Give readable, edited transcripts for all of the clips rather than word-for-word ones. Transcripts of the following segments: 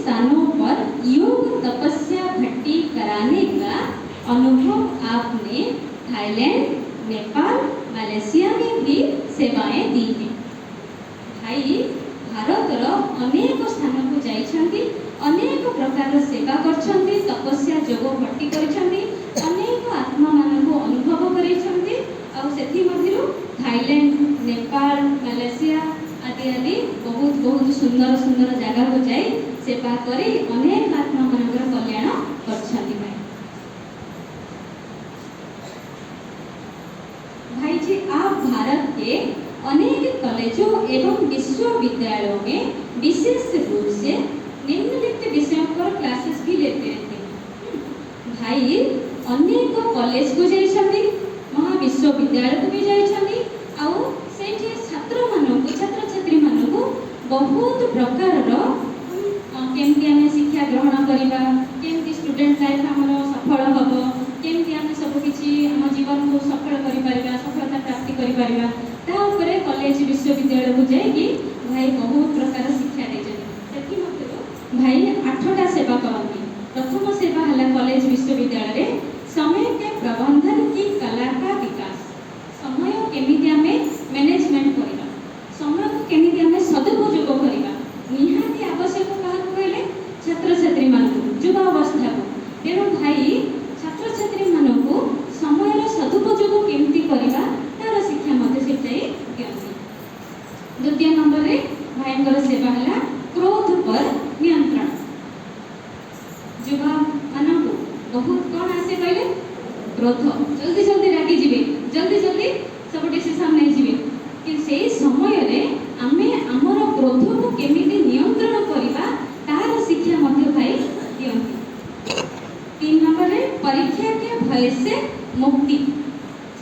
स्थानों पर योग तपस्या भट्टी कराने का अनुभव आपने थाईलैंड, नेपाल, मलेशिया में भी सेवाएं दी हैं। भाई भारतर अनेक स्थान को जाइछंती, अनेक प्रकार सेवा करछंती, तपस्या योग भट्टी करछंती, अनेक आत्मा मानक अनुभव करिछंती और सेथि मध्यरु थाईलैंड, नेपाल, मलेशिया आदि आदि बहुत बहुत सुंदर सुंदर जगह को जाई सेवा करी अनेक आत्मा मानकर कल्याण करछंती। भाई जी आप भारत के अनेक कॉलेजों एवं विश्वविद्यालयों में विशेष रूप से निम्नलिखित विषयों पर क्लासेस भी लेते रहते हैं। भाई अनेक कॉलेज को जाइछंती, महाविश्वविद्यालय को भी जाइछंती और सेठी छात्र मानक छात्र छात्री मानक बहुत प्रकार केमती आम शिक्षा ग्रहण करवा, केमती स्टूडेंट लाइफ आमर सफल हम, केमती आम सबकि आम जीवन को सफल कर सफलता प्राप्ति कर कॉलेज विश्वविद्यालय को जाइए भाई बहुत प्रकार शिक्षा देते। भाई 8टा सेवा करती। प्रथम सेवा है कॉलेज विश्वविद्यालय समय के प्रबंधन की कला का विकास। समय केमिति आमे मैनेजमेंट करिबा, समय को केमिति आमे सदुपयोग करिबा निहाती आवश्यक काहकु कहले छात्र छात्री मानकु युवा अवस्था को। तेणु भाई छात्र छात्री मानकु समयर सदुपयोग केमिति करिबा तार शिक्षा मते सिखाई दियंती। द्वितीय नंबर रे भाईंकर सेवा हला क्रोध पर नियंत्रण। युवा मानकु बहुत कौन आसे कहले क्रोध, जल्दी जल्दी रागी जीवे, जल्दी जल्दी सब डिसीजन नहीं जीवे कि से समय रे आमे हमर क्रोध को केमिति नियंत्रण करिबा तार शिक्षा मध्य भाई दियंती। 3 नंबर रे परीक्षा के भय से मुक्ति।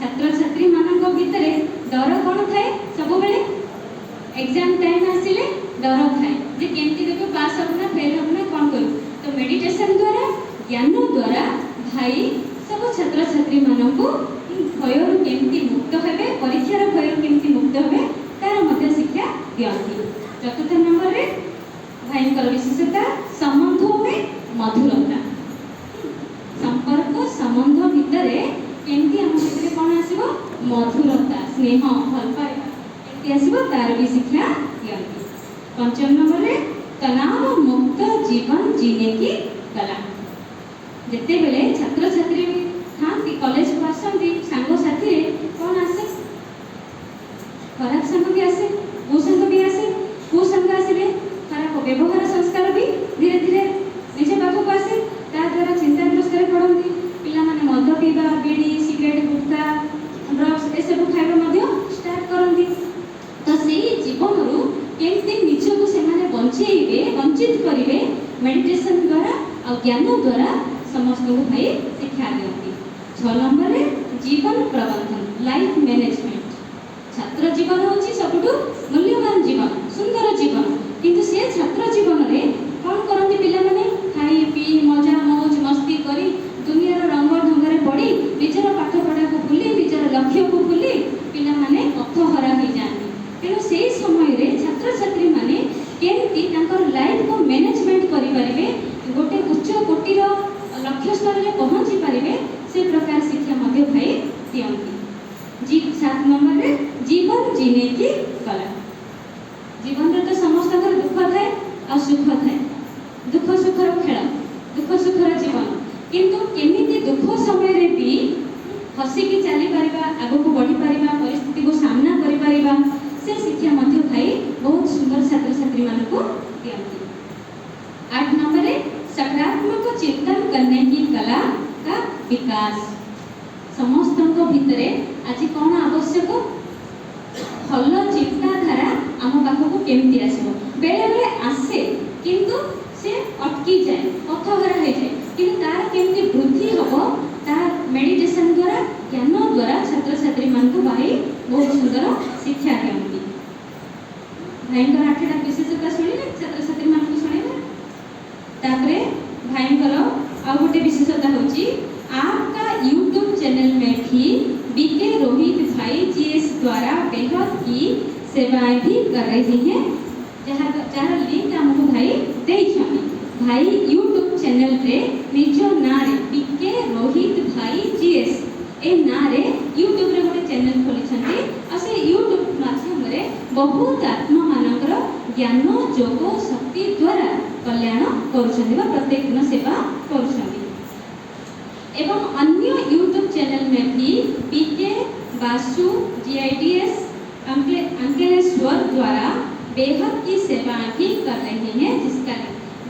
छात्र छात्री मानक भितरे डर कौन थाए सब बेले एग्जाम टाइम आसिले डर थाए जे केमिति देखो पास होना फेल होना कौन करू। तो मेडिटेशन द्वारा ज्ञान द्वारा भाई सब छात्र छात्री मानक भय केमिति मुक्त हेबे, परीक्षार भय केमिति मुक्त हेबे तार मध्य शिक्षा दियंती। 4th नंबर रे भाईंकर विशेषता संबंधों में मधुरता। संपर्क संबंध भितरे केमिति हम भितरे कोन आसीबो मधुरता, स्नेह, भल पाइबा केमिति आसीबो तार भी शिक्षा दियंती। 5 नंबर रे तनाव मुक्त जीवन जीने की कला। जेते बेले छात्र छात्री थांती कॉलेज को आसंती सांग साथी रे कोन आसे खराब संग भी आसे, कुसंग भी आसे, कुसंग आसीले खराब व्यवहार संस्कार भी धीरे धीरे निजे पाखक आसे। ता द्वारा चिंताग्रस्त रे पड़ती पिला माने मद पीबा, बीड़ी, सिगरेट, गुटखा, ड्रग्स ए सब खाइबा मध्य स्टार्ट करंती। तो सेही जीवन रु केमती निजको से माने बंचेइबे, वंचित करिवे मेडिटेशन द्वारा और ज्ञान द्वारा समस्त को भाई शिक्षा दियंती। 6 नंबर रे जीवन प्रबंधन, लाइफ मैनेजमेंट। छात्र जीवन होची सबटु मूल्यवान जीवन, सुंदर जीवन, किंतु से छात्र जीवन रे कोन करंती पिला माने खाई पी मजा मौज मस्ती करी दुनियार रंग ढंगरे पड़ी निजर पाठ पढ़ा को भूली निजर लक्ष्य को भूली पिला माने पथहरा हो जाती। तेणु से समय रे छात्र छात्री माने केमती तांकर लाइफ को मैनेजमेंट करि परिबे, गोटे उच्च कोटिर लक्ष्य स्तर रे पहुंची परिबे से प्रकार शिक्षा मध्य भाई दियंती। 7 नंबर रे जीवन जीने की कला। जीवन रे तो समस्त दुख थाए और सुख थाए, दुख सुखर खेल, दुख सुखर जीवन, किंतु केमिति दुख समय रे भी हसिकी चली पारिबा, आगो को बढ़ी पारिबा, परिस्थिति को सामना करि पारिबा से शिक्षा मध्य भाई बहुत सुंदर छात्र छात्री मानक दियंती। 8 नंबर रे सकारात्मक चिंतन करने की कला का विकास। समस्त भितरे आज कौन आवश्यक भल चिंताधारा आम पाखक केमती आसो। बेले बेले आसे किंतु से अटकी जाए, पथहरा हो जाए, किंतु तार केमती वृद्धि हम तार मेडिटेशन द्वारा ज्ञान द्वारा छात्र छात्री मानक भाई बहुत सुंदर शिक्षा दियंती। भाईंकर 8टा विशेषता शुणिले छात्र छात्री मानक शुणिले। तापरे भाईंकर आ गोटे विशेषता होची आपका YouTube चैनल में भी बीके रोहित भाई जीएस द्वारा बेहद की सेवाएं भी कर रही हैं, जहाँ लिंक हमको भाई दे भाई यूट्यूब चैनल रे निज ना रे बीके रोहित भाई जीएस ए ना रे यूट्यूब रे गोटे चैनल खोली छथि आ से यूट्यूब माध्यम रे बहुत आत्मा मानकर ज्ञान जोग शक्ति द्वारा कल्याण करुछथि बा प्रत्येक दिन सेवा करुछथि एवं अन्य यूट्यूब चैनल में भी बीके बासु जीआईडीएस अंकलेश्वर द्वारा बेहद की सेवाएं भी कर रहे हैं जिसका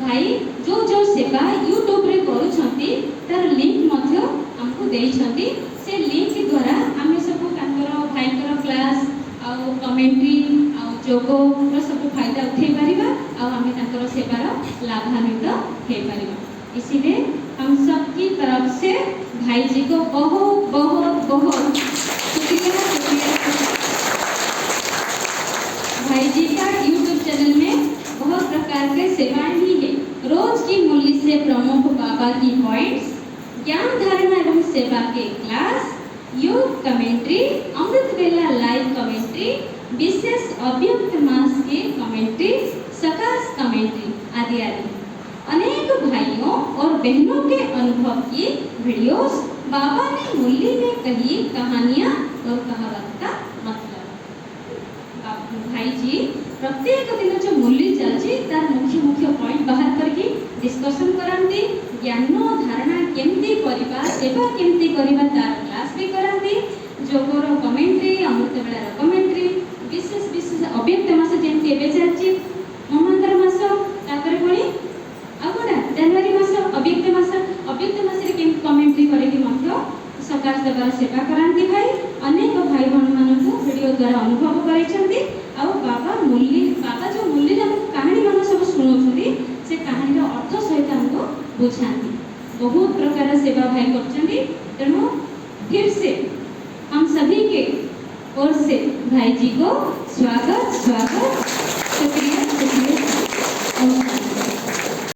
भाई जो सेवा यूट्यूब रे करुछंती तार लिंक मध्य हमको देइछंती से लिंक द्वारा आमे सब तांकर भाईकर क्लास आ कमेंट्री आ जोगो रो सब फायदा उठे परिबा आ आमे तांकर सेवार लाभान्वित हे परिबा। इसीलिए हम सब की तरफ से भाई जी को बहुत बहुत बहुत शुक्रिया। भाई जी का यूट्यूब चैनल में बहुत प्रकार के सेवाएं भी है। रोज की मूल्य से प्रमुख बाबा की पॉइंट्स, ज्ञान धारणा एवं सेवा के क्लास, योग कमेंट्री, अमृत वेला लाइव कमेंट्री, विशेष अव्यक्त मास के कमेंट्री, सकाश कमेंट्री आदि आदि अनेक भाइयों और बहनों के अनुभव की वीडियोस, बाबा ने मूल्य में कही कहानियां और कहावत का मतलब। भाई जी प्रत्येक दिन जो मूल्य चलछि तार मुख्य मुख्य पॉइंट बाहर करके डिस्कशन करांती, ज्ञान धारणा केमती करिबा, सेवा केमती करिबा तार क्लास भी करांती, जोगर कमेंट्री, अमृत बेलार कमेंट्री, विशेष विशेष अव्यक्त मास जेमती एबे चलछि ममंतर मास तापर कोनी आगोडा जनवरी मास अव्यक्त मास रे केम कमेंट्री करके मध्य सकाश देवार सेवा करांती। भाई अनेक भाई बहन मानक वीडियो द्वारा अनुभव करिसेंती आ बाबा जो मूल्य कहानी मान सब शुणुछंती से कहानी अर्थ सहित हमको बुझाती। बहुत प्रकार सेवा भाई करछंती तेणु फिर से हम सभी के ओर से भाई जी को स्वागत शुक्रिया।